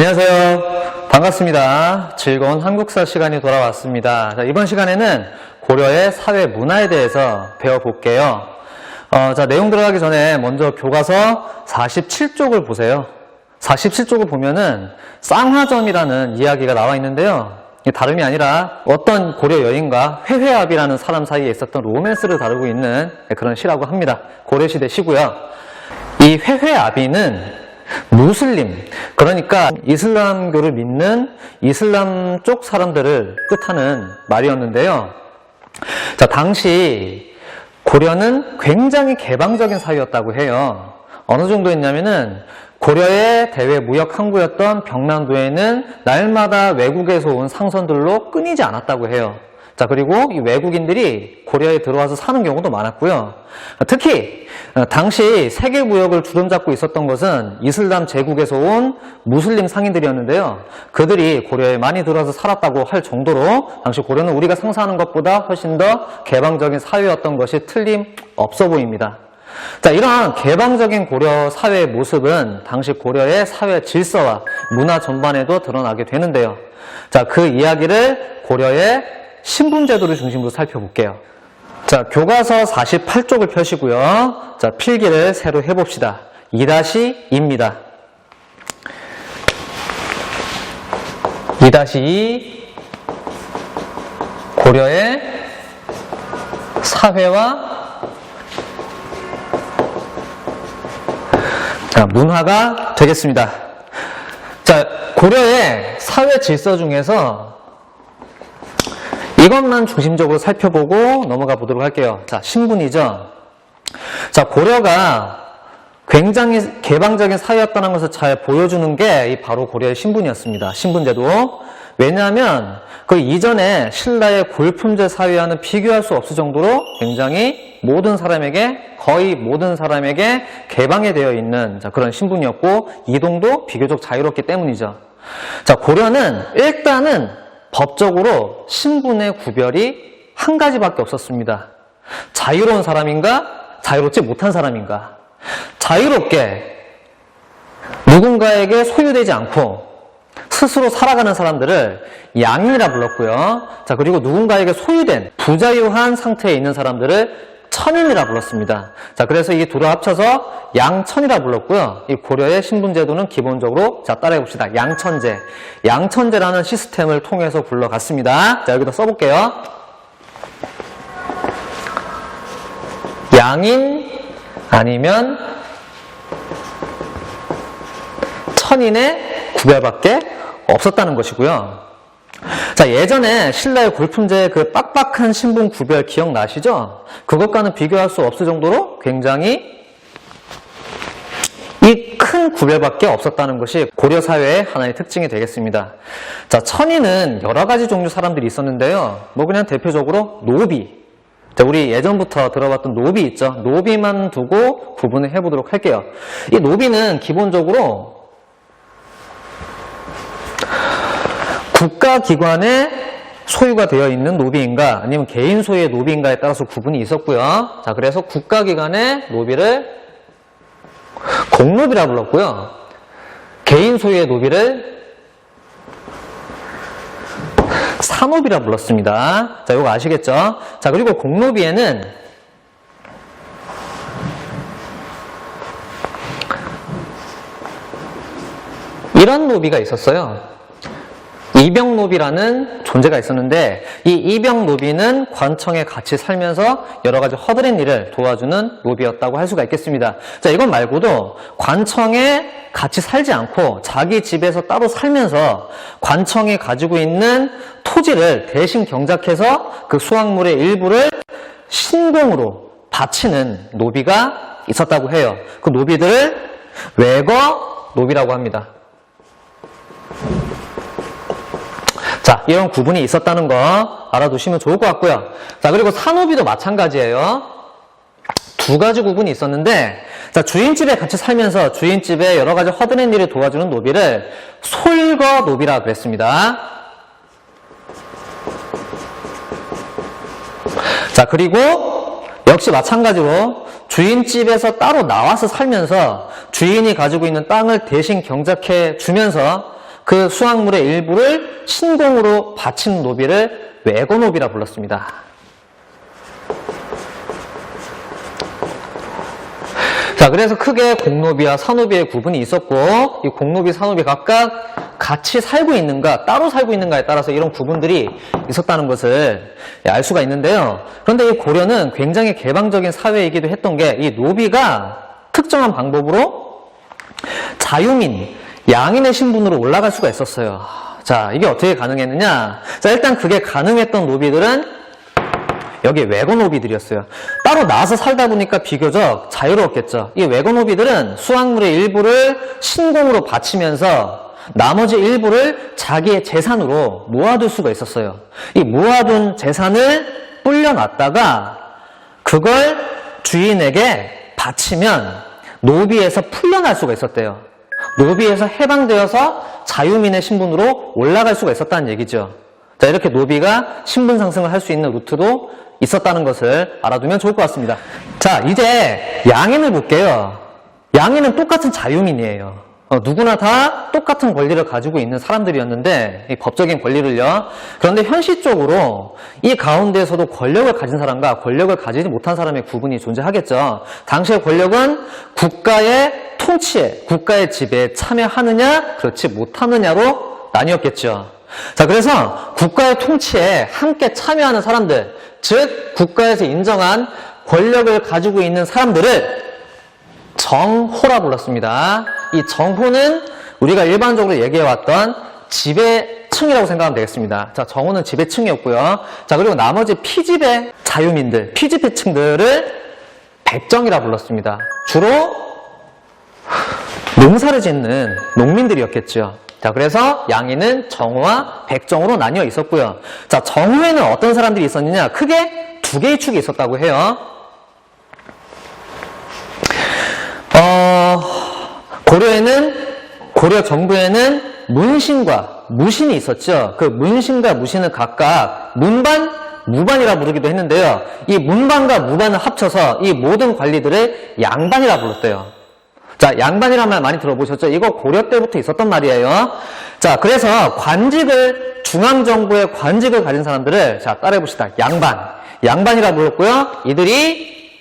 안녕하세요. 반갑습니다. 즐거운 한국사 시간이 돌아왔습니다. 자, 이번 시간에는 고려의 사회 문화에 대해서 배워볼게요. 내용 들어가기 전에 먼저 교과서 47쪽을 보세요. 47쪽을 보면은 쌍화점이라는 이야기가 나와 있는데요. 이게 다름이 아니라 어떤 고려 여인과 회회압이라는 사람 사이에 있었던 로맨스를 다루고 있는 그런 시라고 합니다. 고려시대 시고요. 이 회회압이는 무슬림, 그러니까 이슬람교를 믿는 이슬람 쪽 사람들을 뜻하는 말이었는데요. 자, 당시 고려는 굉장히 개방적인 사회였다고 해요. 어느 정도였냐면은 고려의 대외 무역 항구였던 병난도에는 날마다 외국에서 온 상선들로 끊이지 않았다고 해요. 자, 그리고 이 외국인들이 고려에 들어와서 사는 경우도 많았고요. 특히 당시 세계 무역을 주름잡고 있었던 것은 이슬람 제국에서 온 무슬림 상인들이었는데요. 그들이 고려에 많이 들어와서 살았다고 할 정도로 당시 고려는 우리가 상상하는 것보다 훨씬 더 개방적인 사회였던 것이 틀림없어 보입니다. 자, 이러한 개방적인 고려 사회의 모습은 당시 고려의 사회 질서와 문화 전반에도 드러나게 되는데요. 자, 그 이야기를 고려의 신분제도를 중심으로 살펴볼게요. 자, 교과서 48쪽을 펴시고요. 자, 필기를 새로 해봅시다. 2-2입니다. 2-2 고려의 사회와 문화가 되겠습니다. 자, 고려의 사회 질서 중에서 이것만 중심적으로 살펴보고 넘어가 보도록 할게요. 자, 신분이죠. 자, 고려가 굉장히 개방적인 사회였다는 것을 잘 보여주는 게 바로 고려의 신분이었습니다. 신분제도. 왜냐하면 그 이전에 신라의 골품제 사회와는 비교할 수 없을 정도로 굉장히 모든 사람에게, 거의 모든 사람에게 개방이 되어 있는 그런 신분이었고, 이동도 비교적 자유롭기 때문이죠. 자, 고려는 일단은 법적으로 신분의 구별이 한 가지밖에 없었습니다. 자유로운 사람인가, 자유롭지 못한 사람인가. 자유롭게 누군가에게 소유되지 않고 스스로 살아가는 사람들을 양인이라 불렀고요. 자, 그리고 누군가에게 소유된 부자유한 상태에 있는 사람들을 천인이라 불렀습니다. 자, 그래서 이 둘을 합쳐서 양천이라 불렀고요. 이 고려의 신분제도는 기본적으로, 자, 따라해봅시다. 양천제. 양천제라는 시스템을 통해서 굴러갔습니다. 자, 여기다 써볼게요. 양인 아니면 천인의 구별밖에 없었다는 것이고요. 자, 예전에 신라의 골품제의 그 빡빡한 신분 구별 기억나시죠? 그것과는 비교할 수 없을 정도로 굉장히 이 큰 구별밖에 없었다는 것이 고려 사회의 하나의 특징이 되겠습니다. 자, 천인은 여러 가지 종류 사람들이 있었는데요. 그냥 대표적으로 노비. 자, 우리 예전부터 들어봤던 노비 있죠? 노비만 두고 구분을 해보도록 할게요. 이 노비는 기본적으로 국가기관의 소유가 되어 있는 노비인가 아니면 개인 소유의 노비인가에 따라서 구분이 있었고요. 자, 그래서 국가기관의 노비를 공노비라 불렀고요. 개인 소유의 노비를 사노비라 불렀습니다. 자, 이거 아시겠죠? 자, 그리고 공노비에는 이런 노비가 있었어요. 이병노비라는 존재가 있었는데, 이 이병노비는 관청에 같이 살면서 여러 가지 허드렛 일을 도와주는 노비였다고 할 수가 있겠습니다. 자, 이건 말고도 관청에 같이 살지 않고 자기 집에서 따로 살면서 관청이 가지고 있는 토지를 대신 경작해서 그 수확물의 일부를 신공으로 바치는 노비가 있었다고 해요. 그 노비들을 외거 노비라고 합니다. 자, 이런 구분이 있었다는 거 알아두시면 좋을 것 같고요. 자, 그리고 사노비도 마찬가지예요. 두 가지 구분이 있었는데, 자, 주인집에 같이 살면서 주인집에 여러 가지 허드렛 일을 도와주는 노비를 솔거 노비라 그랬습니다. 자, 그리고 역시 마찬가지로 주인집에서 따로 나와서 살면서 주인이 가지고 있는 땅을 대신 경작해 주면서 그 수확물의 일부를 신공으로 바친 노비를 외고노비라 불렀습니다. 자, 그래서 크게 공노비와 사노비의 구분이 있었고, 이 공노비, 사노비 각각 같이 살고 있는가, 따로 살고 있는가에 따라서 이런 구분들이 있었다는 것을 알 수가 있는데요. 그런데 이 고려는 굉장히 개방적인 사회이기도 했던 게, 이 노비가 특정한 방법으로 자유민, 양인의 신분으로 올라갈 수가 있었어요. 자, 이게 어떻게 가능했느냐? 자, 일단 그게 가능했던 노비들은 여기 외고노비들이었어요. 따로 나와서 살다 보니까 비교적 자유로웠겠죠. 이 외고노비들은 수확물의 일부를 신공으로 바치면서 나머지 일부를 자기의 재산으로 모아둘 수가 있었어요. 이 모아둔 재산을 불려놨다가 그걸 주인에게 바치면 노비에서 풀려날 수가 있었대요. 노비에서 해방되어서 자유민의 신분으로 올라갈 수가 있었다는 얘기죠. 자, 이렇게 노비가 신분 상승을 할 수 있는 루트도 있었다는 것을 알아두면 좋을 것 같습니다. 자, 이제 양인을 볼게요. 양인은 똑같은 자유민이에요. 누구나 다 똑같은 권리를 가지고 있는 사람들이었는데, 이 법적인 권리를요. 그런데 현실적으로 이 가운데에서도 권력을 가진 사람과 권력을 가지지 못한 사람의 구분이 존재하겠죠. 당시의 권력은 국가의 통치에, 국가의 지배에 참여하느냐, 그렇지 못하느냐로 나뉘었겠죠. 자, 그래서 국가의 통치에 함께 참여하는 사람들, 즉 국가에서 인정한 권력을 가지고 있는 사람들을 정호라 불렀습니다. 이 정호는 우리가 일반적으로 얘기해왔던 지배층이라고 생각하면 되겠습니다. 자, 정호는 지배층이었고요. 자, 그리고 나머지 피지배 자유민들, 피지배층들을 백정이라 불렀습니다. 주로 농사를 짓는 농민들이었겠죠. 자, 그래서 양인은 정호와 백정으로 나뉘어 있었고요. 자, 정호에는 어떤 사람들이 있었느냐? 크게 두 개의 축이 있었다고 해요. 고려 정부에는 문신과 무신이 있었죠. 그 문신과 무신은 각각 문반, 무반이라 부르기도 했는데요. 이 문반과 무반을 합쳐서 이 모든 관리들을 양반이라 불렀대요. 자, 양반이라는 말 많이 들어보셨죠? 이거 고려 때부터 있었던 말이에요. 자, 그래서 관직을, 중앙정부의 관직을 가진 사람들을, 자, 따라해봅시다. 양반이라 불렀고요. 이들이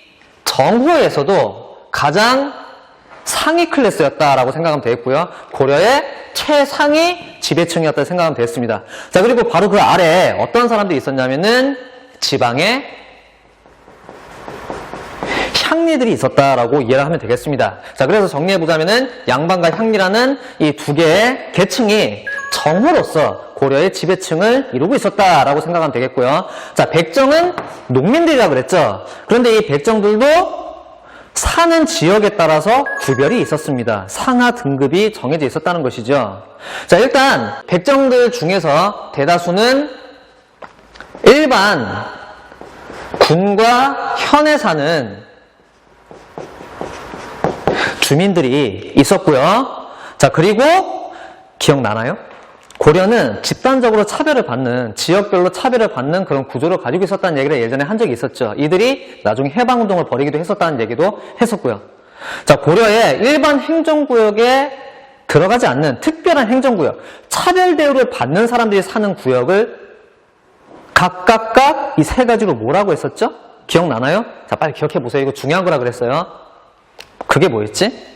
정호에서도 가장 상위 클래스였다라고 생각하면 되겠고요. 고려의 최상위 지배층이었다고 생각하면 되겠습니다. 자, 그리고 바로 그 아래에 어떤 사람들이 있었냐면은 지방에 향리들이 있었다라고 이해를 하면 되겠습니다. 자, 그래서 정리해보자면은 양반과 향리라는 이 두 개의 계층이 정호로서 고려의 지배층을 이루고 있었다라고 생각하면 되겠고요. 자, 백정은 농민들이라고 그랬죠. 그런데 이 백정들도 사는 지역에 따라서 구별이 있었습니다. 상하 등급이 정해져 있었다는 것이죠. 자, 일단 백정들 중에서 대다수는 일반 군과 현에 사는 주민들이 있었고요. 자, 그리고 기억나나요? 고려는 집단적으로 차별을 받는, 지역별로 차별을 받는 그런 구조를 가지고 있었다는 얘기를 예전에 한 적이 있었죠. 이들이 나중에 해방운동을 벌이기도 했었다는 얘기도 했었고요. 자, 고려의 일반 행정구역에 들어가지 않는 특별한 행정구역, 차별 대우를 받는 사람들이 사는 구역을 각각 이 세 가지로 뭐라고 했었죠? 기억나나요? 자, 빨리 기억해보세요. 이거 중요한 거라 그랬어요. 그게 뭐였지?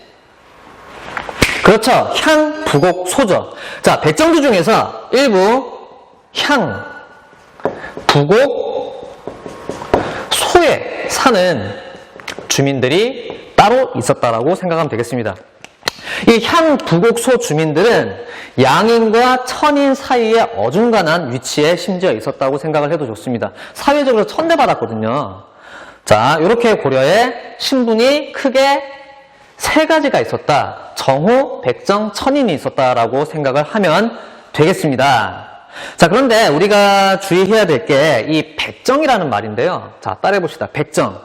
그렇죠. 향, 부곡, 소죠. 자, 백정들 중에서 일부 향, 부곡, 소에 사는 주민들이 따로 있었다라고 생각하면 되겠습니다. 이 향, 부곡, 소 주민들은 양인과 천인 사이에 어중간한 위치에 심지어 있었다고 생각을 해도 좋습니다. 사회적으로 천대받았거든요. 자, 이렇게 고려의 신분이 크게 세 가지가 있었다. 정호, 백정, 천인이 있었다라고 생각을 하면 되겠습니다. 자, 그런데 우리가 주의해야 될 게 이 백정이라는 말인데요. 자, 따라해봅시다. 백정.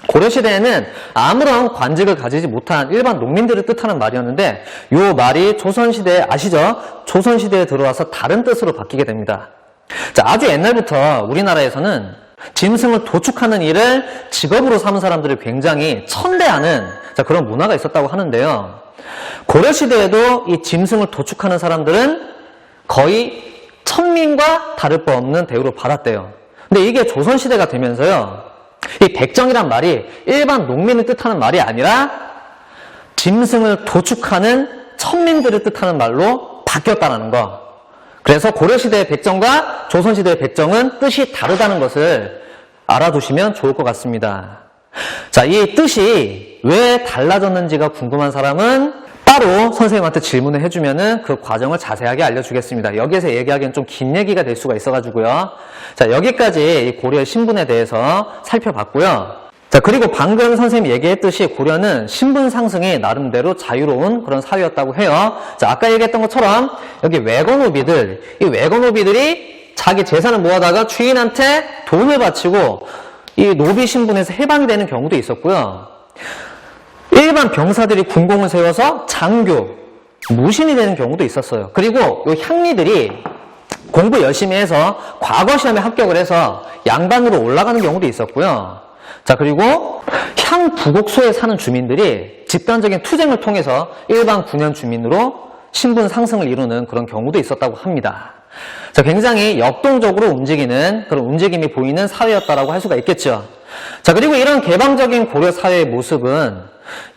고려시대에는 아무런 관직을 가지지 못한 일반 농민들을 뜻하는 말이었는데 이 말이 조선시대에, 아시죠? 조선시대에 들어와서 다른 뜻으로 바뀌게 됩니다. 자, 아주 옛날부터 우리나라에서는 짐승을 도축하는 일을 직업으로 삼은 사람들을 굉장히 천대하는, 자, 그런 문화가 있었다고 하는데요. 고려시대에도 이 짐승을 도축하는 사람들은 거의 천민과 다를 바 없는 대우를 받았대요. 근데 이게 조선시대가 되면서요, 이 백정이란 말이 일반 농민을 뜻하는 말이 아니라 짐승을 도축하는 천민들을 뜻하는 말로 바뀌었다는 거. 그래서 고려시대의 백정과 조선시대의 백정은 뜻이 다르다는 것을 알아두시면 좋을 것 같습니다. 자, 이 뜻이 왜 달라졌는지가 궁금한 사람은 따로 선생님한테 질문을 해주면은 그 과정을 자세하게 알려주겠습니다. 여기에서 얘기하기엔 좀 긴 얘기가 될 수가 있어가지고요. 자, 여기까지 이 고려의 신분에 대해서 살펴봤고요. 자, 그리고 방금 선생님이 얘기했듯이 고려는 신분 상승이 나름대로 자유로운 그런 사회였다고 해요. 자, 아까 얘기했던 것처럼 여기 외건노비들, 이 외건노비들이 자기 재산을 모아다가 주인한테 돈을 바치고 이 노비 신분에서 해방이 되는 경우도 있었고요. 일반 병사들이 군공을 세워서 장교, 무신이 되는 경우도 있었어요. 그리고 이 향리들이 공부 열심히 해서 과거 시험에 합격을 해서 양반으로 올라가는 경우도 있었고요. 자, 그리고 향부곡소에 사는 주민들이 집단적인 투쟁을 통해서 일반 군현 주민으로 신분 상승을 이루는 그런 경우도 있었다고 합니다. 자, 굉장히 역동적으로 움직이는 그런 움직임이 보이는 사회였다라고 할 수가 있겠죠. 자, 그리고 이런 개방적인 고려 사회의 모습은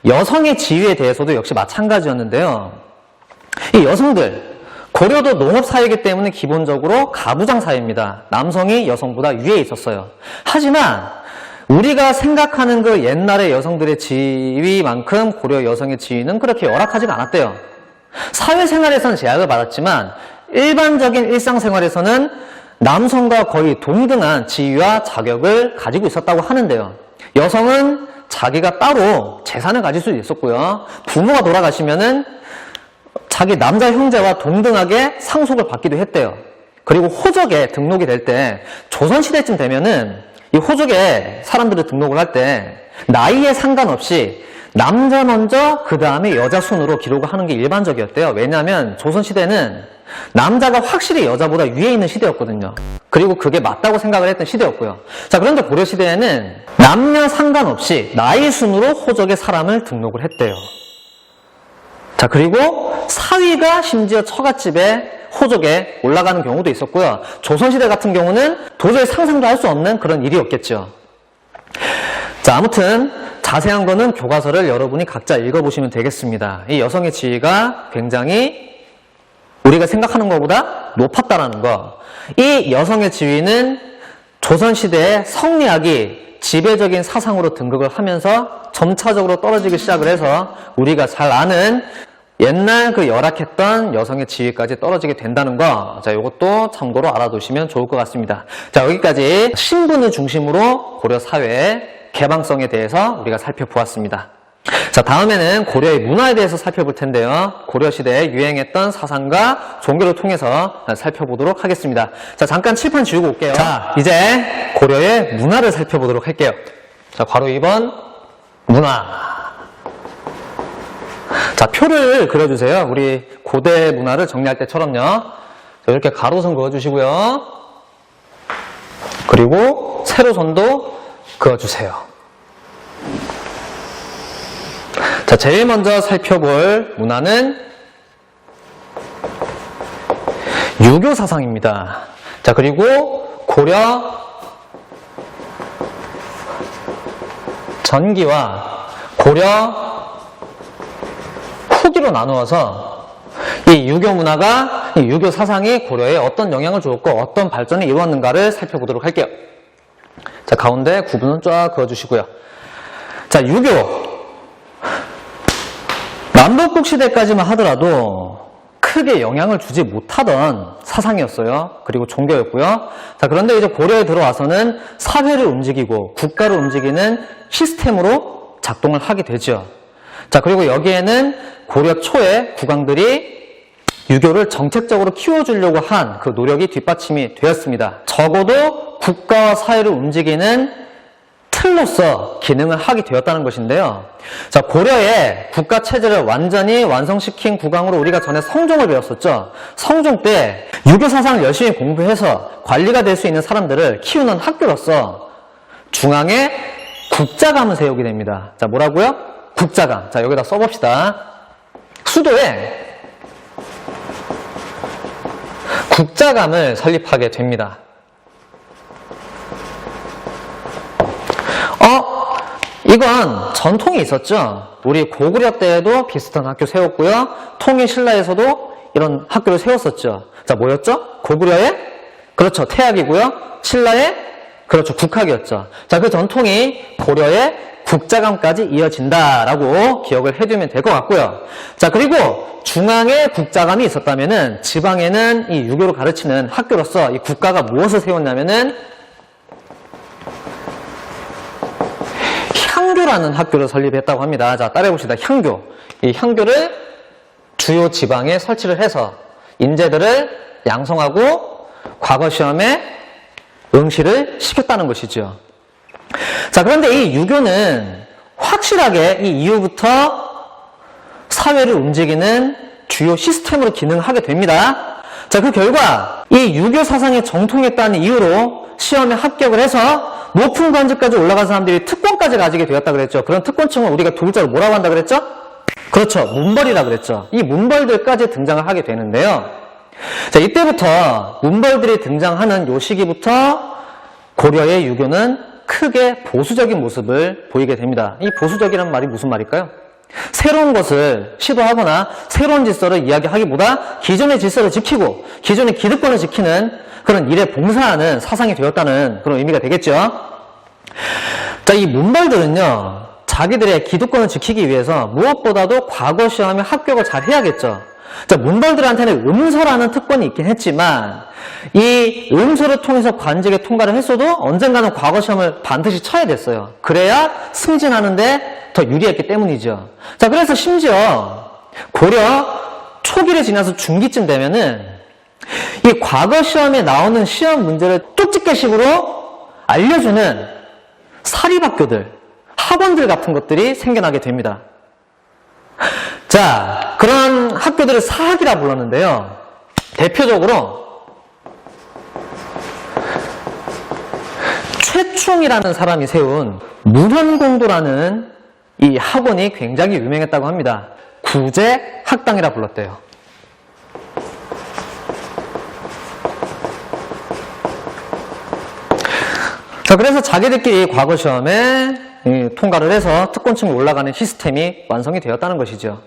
여성의 지위에 대해서도 역시 마찬가지였는데요. 이 여성들, 고려도 농업사회이기 때문에 기본적으로 가부장 사회입니다. 남성이 여성보다 위에 있었어요. 하지만 우리가 생각하는 그 옛날의 여성들의 지위만큼 고려 여성의 지위는 그렇게 열악하지가 않았대요. 사회생활에서는 제약을 받았지만 일반적인 일상생활에서는 남성과 거의 동등한 지위와 자격을 가지고 있었다고 하는데요. 여성은 자기가 따로 재산을 가질 수도 있었고요. 부모가 돌아가시면은 자기 남자 형제와 동등하게 상속을 받기도 했대요. 그리고 호적에 등록이 될 때 조선시대쯤 되면은 이 호적에 사람들을 등록을 할 때 나이에 상관없이 남자 먼저 그 다음에 여자 순으로 기록을 하는 게 일반적이었대요. 왜냐하면 조선시대는 남자가 확실히 여자보다 위에 있는 시대였거든요. 그리고 그게 맞다고 생각을 했던 시대였고요. 자, 그런데 고려시대에는 남녀 상관없이 나이 순으로 호적에 사람을 등록을 했대요. 자, 그리고 사위가 심지어 처갓집에 호적에 올라가는 경우도 있었고요. 조선시대 같은 경우는 도저히 상상도 할 수 없는 그런 일이었겠죠. 자, 아무튼 자세한 거는 교과서를 여러분이 각자 읽어보시면 되겠습니다. 이 여성의 지위가 굉장히 우리가 생각하는 것보다 높았다는 거. 이 여성의 지위는 조선시대의 성리학이 지배적인 사상으로 등극을 하면서 점차적으로 떨어지기 시작을 해서 우리가 잘 아는 옛날 그 열악했던 여성의 지위까지 떨어지게 된다는 거. 자, 이것도 참고로 알아두시면 좋을 것 같습니다. 자, 여기까지 신분을 중심으로 고려 사회의 개방성에 대해서 우리가 살펴보았습니다. 자, 다음에는 고려의 문화에 대해서 살펴볼 텐데요. 고려시대에 유행했던 사상과 종교를 통해서 살펴보도록 하겠습니다. 자, 잠깐 칠판 지우고 올게요. 자, 이제 고려의 문화를 살펴보도록 할게요. 자, 괄호 2번 문화. 자, 표를 그려주세요. 우리 고대 문화를 정리할 때처럼요. 자, 이렇게 가로선 그어주시고요. 그리고 세로선도 그어주세요. 자, 제일 먼저 살펴볼 문화는 유교 사상입니다. 자, 그리고 고려 전기와 고려 후기로 나누어서 이 유교 문화가, 이 유교 사상이 고려에 어떤 영향을 주었고 어떤 발전을 이루었는가를 살펴보도록 할게요. 자, 가운데 구분은 쫙 그어주시고요. 자, 유교. 남북국 시대까지만 하더라도 크게 영향을 주지 못하던 사상이었어요. 그리고 종교였고요. 자, 그런데 이제 고려에 들어와서는 사회를 움직이고 국가를 움직이는 시스템으로 작동을 하게 되죠. 자, 그리고 여기에는 고려 초에 국왕들이 유교를 정책적으로 키워주려고 한 그 노력이 뒷받침이 되었습니다. 적어도 국가와 사회를 움직이는 틀로서 기능을 하게 되었다는 것인데요. 자, 고려의 국가 체제를 완전히 완성시킨 국왕으로 우리가 전에 성종을 배웠었죠. 성종 때 유교 사상을 열심히 공부해서 관리가 될 수 있는 사람들을 키우는 학교로서 중앙에 국자감을 세우게 됩니다. 자, 뭐라고요? 국자감. 자, 여기다 써봅시다. 수도에 국자감을 설립하게 됩니다. 이건 전통이 있었죠. 우리 고구려 때에도 비슷한 학교 세웠고요. 통일 신라에서도 이런 학교를 세웠었죠. 자, 뭐였죠? 고구려의 그렇죠, 태학이고요. 신라의 그렇죠, 국학이었죠. 자, 그 전통이 고려의 국자감까지 이어진다라고 기억을 해두면 될 것 같고요. 자, 그리고 중앙에 국자감이 있었다면은 지방에는 이 유교를 가르치는 학교로서 이 국가가 무엇을 세웠냐면은 향교라는 학교를 설립했다고 합니다. 자, 따라해봅시다. 향교. 이 향교를 주요 지방에 설치를 해서 인재들을 양성하고 과거 시험에 응시를 시켰다는 것이죠. 자, 그런데 이 유교는 확실하게 이 이후부터 사회를 움직이는 주요 시스템으로 기능하게 됩니다. 자, 그 결과 이 유교 사상에 정통했다는 이유로 시험에 합격을 해서 높은 관직까지 올라간 사람들이 특권까지 가지게 되었다 그랬죠. 그런 특권층을 우리가 두 글자로 뭐라고 한다 그랬죠? 그렇죠. 문벌이라 그랬죠. 이 문벌들까지 등장을 하게 되는데요. 자, 이때부터 문벌들이 등장하는 요 시기부터 고려의 유교는 크게 보수적인 모습을 보이게 됩니다. 이 보수적이라는 말이 무슨 말일까요? 새로운 것을 시도하거나 새로운 질서를 이야기하기보다 기존의 질서를 지키고 기존의 기득권을 지키는 그런 일에 봉사하는 사상이 되었다는 그런 의미가 되겠죠. 자, 이 문벌들은요, 자기들의 기득권을 지키기 위해서 무엇보다도 과거 시험에 합격을 잘 해야겠죠. 자, 문벌들한테는 음서라는 특권이 있긴 했지만 이 음서를 통해서 관직에 통과를 했어도 언젠가는 과거 시험을 반드시 쳐야 됐어요. 그래야 승진하는데 더 유리했기 때문이죠. 자, 그래서 심지어 고려 초기를 지나서 중기쯤 되면은 이 과거 시험에 나오는 시험 문제를 쪽집게식으로 알려주는 사립학교들, 학원들 같은 것들이 생겨나게 됩니다. 자, 그런 학교들을 사학이라 불렀는데요. 대표적으로 최충이라는 사람이 세운 문현공도라는 이 학원이 굉장히 유명했다고 합니다. 구제학당이라 불렀대요. 자, 그래서 자기들끼리 과거 시험에 통과를 해서 특권층에 올라가는 시스템이 완성이 되었다는 것이죠.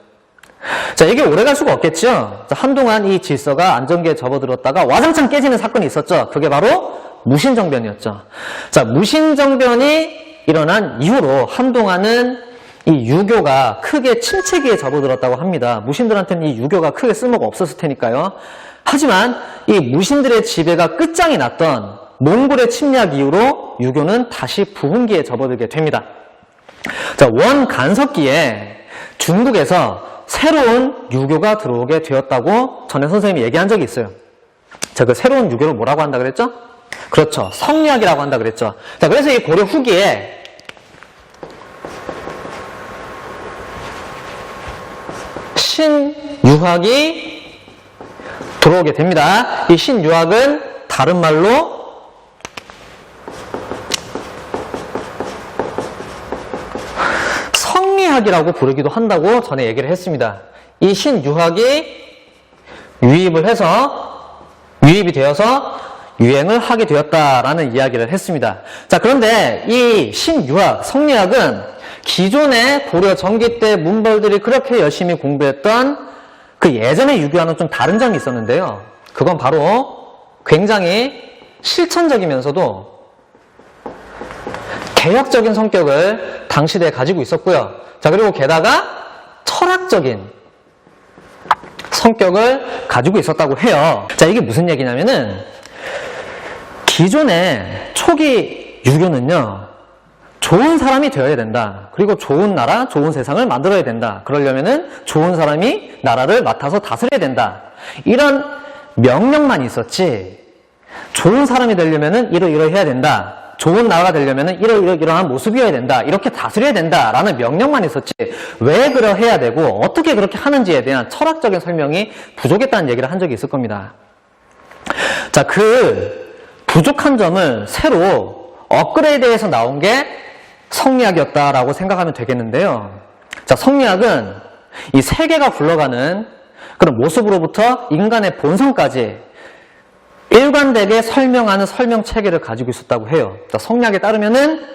자, 이게 오래갈 수가 없겠죠. 자, 한동안 이 질서가 안정기에 접어들었다가 와장창 깨지는 사건이 있었죠. 그게 바로 무신정변이었죠. 자, 무신정변이 일어난 이후로 한동안은 이 유교가 크게 침체기에 접어들었다고 합니다. 무신들한테는 이 유교가 크게 쓸모가 없었을 테니까요. 하지만 이 무신들의 지배가 끝장이 났던 몽골의 침략 이후로 유교는 다시 부흥기에 접어들게 됩니다. 자, 원간석기에 중국에서 새로운 유교가 들어오게 되었다고 전에 선생님이 얘기한 적이 있어요. 자, 그 새로운 유교를 뭐라고 한다 그랬죠? 그렇죠. 성리학이라고 한다 그랬죠. 자, 그래서 이 고려 후기에 신유학이 들어오게 됩니다. 이 신유학은 다른 말로 성리학이라고 부르기도 한다고 전에 얘기를 했습니다. 이 신유학이 유입이 되어서 유행을 하게 되었다라는 이야기를 했습니다. 자, 그런데 이 신유학, 성리학은 기존의 고려 전기 때 문벌들이 그렇게 열심히 공부했던 그 예전의 유교와는 좀 다른 점이 있었는데요. 그건 바로 굉장히 실천적이면서도 개혁적인 성격을 당시대에 가지고 있었고요. 자, 그리고 게다가 철학적인 성격을 가지고 있었다고 해요. 자, 이게 무슨 얘기냐면은 기존의 초기 유교는요, 좋은 사람이 되어야 된다. 그리고 좋은 나라, 좋은 세상을 만들어야 된다. 그러려면은 좋은 사람이 나라를 맡아서 다스려야 된다. 이런 명령만 있었지, 좋은 사람이 되려면은 이러이러해야 된다. 좋은 나라가 되려면은 이러한 모습이어야 된다. 이렇게 다스려야 된다. 라는 명령만 있었지, 왜 그러해야 되고 어떻게 그렇게 하는지에 대한 철학적인 설명이 부족했다는 얘기를 한 적이 있을 겁니다. 자, 그 부족한 점을 새로 업그레이드해서 나온 게 성리학이었다라고 생각하면 되겠는데요. 자, 성리학은 이 세계가 굴러가는 그런 모습으로부터 인간의 본성까지 일관되게 설명하는 설명체계를 가지고 있었다고 해요. 성리학에 따르면은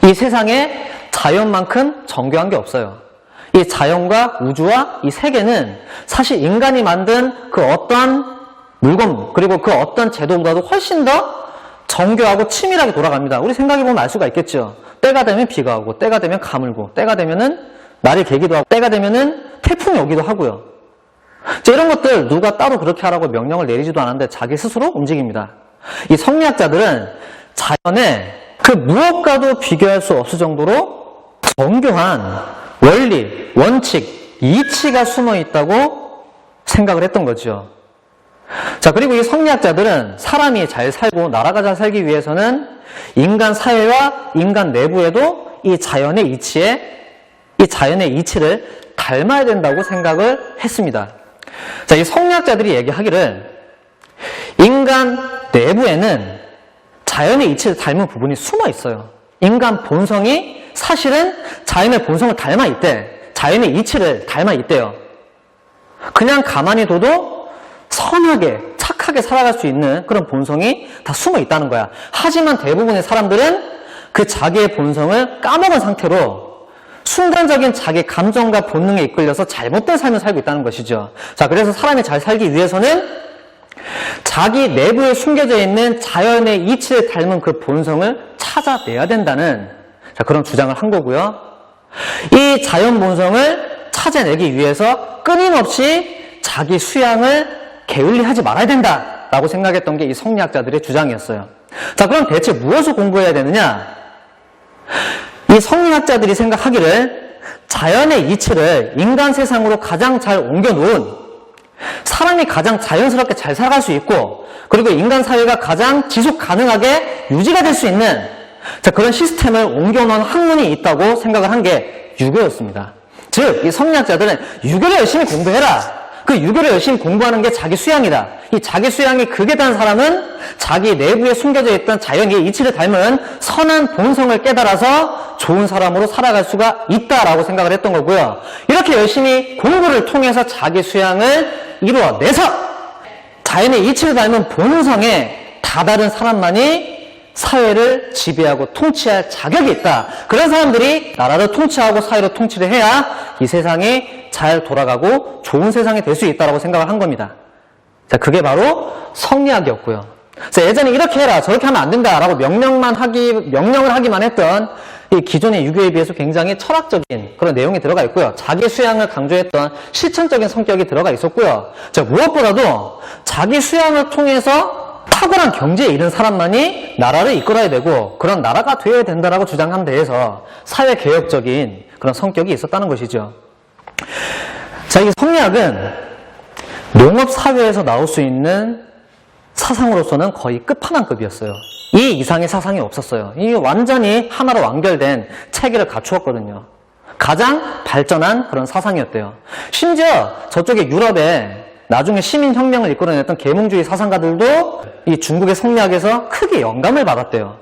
이 세상에 자연만큼 정교한 게 없어요. 이 자연과 우주와 이 세계는 사실 인간이 만든 그 어떠한 물건 그리고 그 어떤 제도보다도 훨씬 더 정교하고 치밀하게 돌아갑니다. 우리 생각해보면 알 수가 있겠죠. 때가 되면 비가 오고 때가 되면 가물고 때가 되면은 날이 개기도 하고 때가 되면은 태풍이 오기도 하고요. 이런 것들 누가 따로 그렇게 하라고 명령을 내리지도 않았는데 자기 스스로 움직입니다. 이 성리학자들은 자연에 그 무엇과도 비교할 수 없을 정도로 정교한 원리, 원칙, 이치가 숨어 있다고 생각을 했던 거죠. 자, 그리고 이 성리학자들은 사람이 잘 살고 나라가 잘 살기 위해서는 인간 사회와 인간 내부에도 이 자연의 이치를 닮아야 된다고 생각을 했습니다. 자, 이 성리학자들이 얘기하기를 인간 내부에는 자연의 이치를 닮은 부분이 숨어 있어요. 인간 본성이 사실은 자연의 본성을 닮아 있대. 자연의 이치를 닮아 있대요. 그냥 가만히 둬도 선하게, 착하게 살아갈 수 있는 그런 본성이 다 숨어 있다는 거야. 하지만 대부분의 사람들은 그 자기의 본성을 까먹은 상태로 순간적인 자기 감정과 본능에 이끌려서 잘못된 삶을 살고 있다는 것이죠. 자, 그래서 사람이 잘 살기 위해서는 자기 내부에 숨겨져 있는 자연의 이치를 닮은 그 본성을 찾아내야 된다는 그런 주장을 한 거고요. 이 자연 본성을 찾아내기 위해서 끊임없이 자기 수양을 게을리하지 말아야 된다라고 생각했던 게 이 성리학자들의 주장이었어요. 자, 그럼 대체 무엇을 공부해야 되느냐? 이 성리학자들이 생각하기를 자연의 이치를 인간 세상으로 가장 잘 옮겨놓은 사람이 가장 자연스럽게 잘 살아갈 수 있고 그리고 인간 사회가 가장 지속 가능하게 유지가 될 수 있는 그런 시스템을 옮겨놓은 학문이 있다고 생각을 한 게 유교였습니다. 즉, 이 성리학자들은 유교를 열심히 공부해라. 그 유교를 열심히 공부하는 게 자기 수양이다. 이 자기 수양이 극에 단 사람은 자기 내부에 숨겨져 있던 자연의 이치를 닮은 선한 본성을 깨달아서 좋은 사람으로 살아갈 수가 있다라고 생각을 했던 거고요. 이렇게 열심히 공부를 통해서 자기 수양을 이루어내서 자연의 이치를 닮은 본성에 다다른 사람만이 사회를 지배하고 통치할 자격이 있다. 그런 사람들이 나라를 통치하고 사회를 통치를 해야 이 세상이 잘 돌아가고 좋은 세상이 될 수 있다고 생각을 한 겁니다. 자, 그게 바로 성리학이었고요. 그래서 예전에 이렇게 해라, 저렇게 하면 안 된다라고 명령을 하기만 했던 이 기존의 유교에 비해서 굉장히 철학적인 그런 내용이 들어가 있고요. 자기 수양을 강조했던 실천적인 성격이 들어가 있었고요. 자, 무엇보다도 자기 수양을 통해서 탁월한 경지에 이른 사람만이 나라를 이끌어야 되고 그런 나라가 되어야 된다라고 주장한 데에서 사회개혁적인 그런 성격이 있었다는 것이죠. 자, 이 성리학은 농업사회에서 나올 수 있는 사상으로서는 거의 끝판왕급이었어요. 이 이상의 사상이 없었어요. 이 완전히 하나로 완결된 체계를 갖추었거든요. 가장 발전한 그런 사상이었대요. 심지어 저쪽에 유럽에 나중에 시민혁명을 이끌어냈던 계몽주의 사상가들도 이 중국의 성리학에서 크게 영감을 받았대요.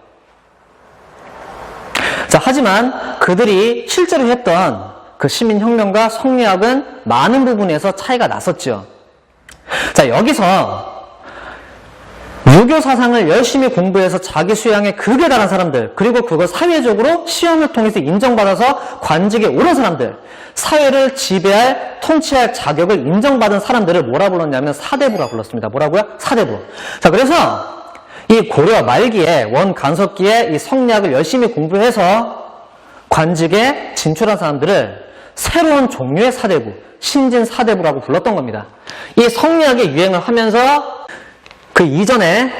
자, 하지만 그들이 실제로 했던 그 시민혁명과 성리학은 많은 부분에서 차이가 났었죠. 자, 여기서 유교 사상을 열심히 공부해서 자기 수양에 극에 달한 사람들, 그리고 그걸 사회적으로 시험을 통해서 인정받아서 관직에 오른 사람들, 사회를 지배할, 통치할 자격을 인정받은 사람들을 뭐라 불렀냐면 사대부라 불렀습니다. 뭐라고요? 사대부. 자, 그래서 이 고려 말기에 원간석기에 이 성리학을 열심히 공부해서 관직에 진출한 사람들을 새로운 종류의 사대부, 신진 사대부라고 불렀던 겁니다. 이 성리학이 유행을 하면서 그 이전에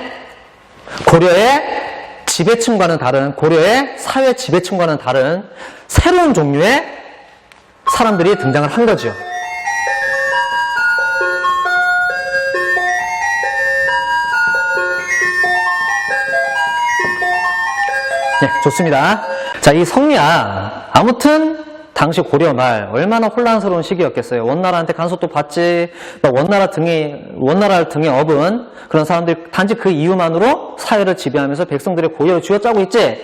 고려의 지배층과는 다른, 고려의 사회 지배층과는 다른 새로운 종류의 사람들이 등장을 한 거죠. 네, 좋습니다. 자, 이 성리학, 아무튼 당시 고려 말 얼마나 혼란스러운 시기였겠어요. 원나라한테 간섭도 받지, 원나라를 등에 업은 그런 사람들이 단지 그 이유만으로 사회를 지배하면서 백성들의 고열을 쥐어짜고 있지.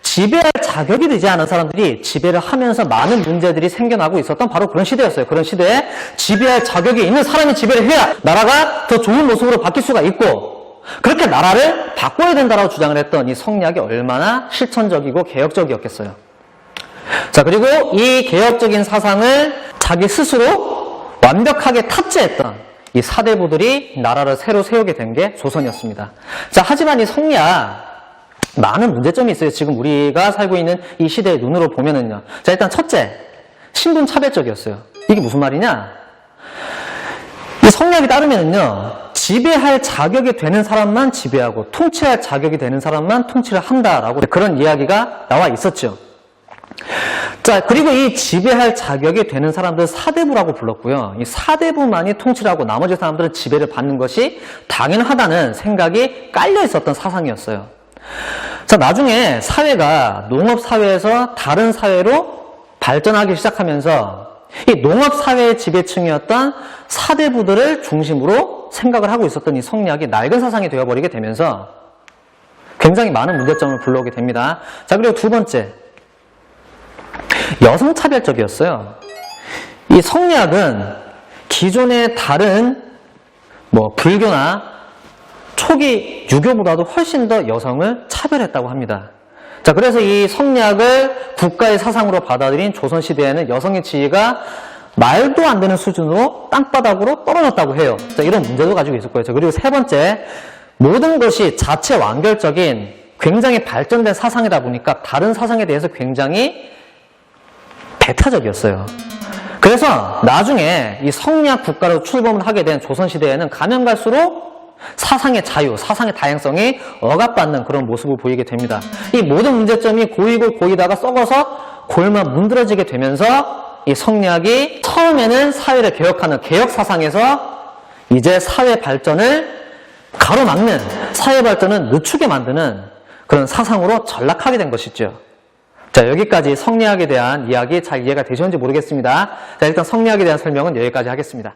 지배할 자격이 되지 않은 사람들이 지배를 하면서 많은 문제들이 생겨나고 있었던 바로 그런 시대였어요. 그런 시대에 지배할 자격이 있는 사람이 지배를 해야 나라가 더 좋은 모습으로 바뀔 수가 있고, 그렇게 나라를 바꿔야 된다라고 주장을 했던 이 성리학이 얼마나 실천적이고 개혁적이었겠어요. 자, 그리고 이 개혁적인 사상을 자기 스스로 완벽하게 탑재했던 이 사대부들이 나라를 새로 세우게 된 게 조선이었습니다. 자, 하지만 이 성리학 많은 문제점이 있어요. 지금 우리가 살고 있는 이 시대의 눈으로 보면은요. 자, 일단 첫째, 신분 차별적이었어요. 이게 무슨 말이냐? 이 성리학에 따르면은요, 지배할 자격이 되는 사람만 지배하고 통치할 자격이 되는 사람만 통치를 한다라고 그런 이야기가 나와 있었죠. 자, 그리고 이 지배할 자격이 되는 사람들 사대부라고 불렀고요. 이 사대부만이 통치를 하고 나머지 사람들은 지배를 받는 것이 당연하다는 생각이 깔려 있었던 사상이었어요. 자, 나중에 사회가 농업사회에서 다른 사회로 발전하기 시작하면서 이 농업사회의 지배층이었던 사대부들을 중심으로 생각을 하고 있었던 이 성리학이 낡은 사상이 되어버리게 되면서 굉장히 많은 문제점을 불러오게 됩니다. 자, 그리고 두 번째, 여성차별적이었어요. 이 성리학은 기존의 다른 불교나 초기 유교보다도 훨씬 더 여성을 차별했다고 합니다. 자, 그래서 이 성리학을 국가의 사상으로 받아들인 조선시대에는 여성의 지위가 말도 안 되는 수준으로 땅바닥으로 떨어졌다고 해요. 자, 이런 문제도 가지고 있을 거예요. 자, 그리고 세 번째, 모든 것이 자체 완결적인 굉장히 발전된 사상이다 보니까 다른 사상에 대해서 굉장히 배타적이었어요. 그래서 나중에 이 성리학 국가로 출범을 하게 된 조선시대에는 가면 갈수록 사상의 자유, 사상의 다양성이 억압받는 그런 모습을 보이게 됩니다. 이 모든 문제점이 고이고 고이다가 썩어서 골마 문드러지게 되면서 이 성리학이 처음에는 사회를 개혁하는 개혁 사상에서 이제 사회 발전을 가로막는, 사회 발전을 늦추게 만드는 그런 사상으로 전락하게 된 것이죠. 자, 여기까지 성리학에 대한 이야기 잘 이해가 되셨는지 모르겠습니다. 자, 일단 성리학에 대한 설명은 여기까지 하겠습니다.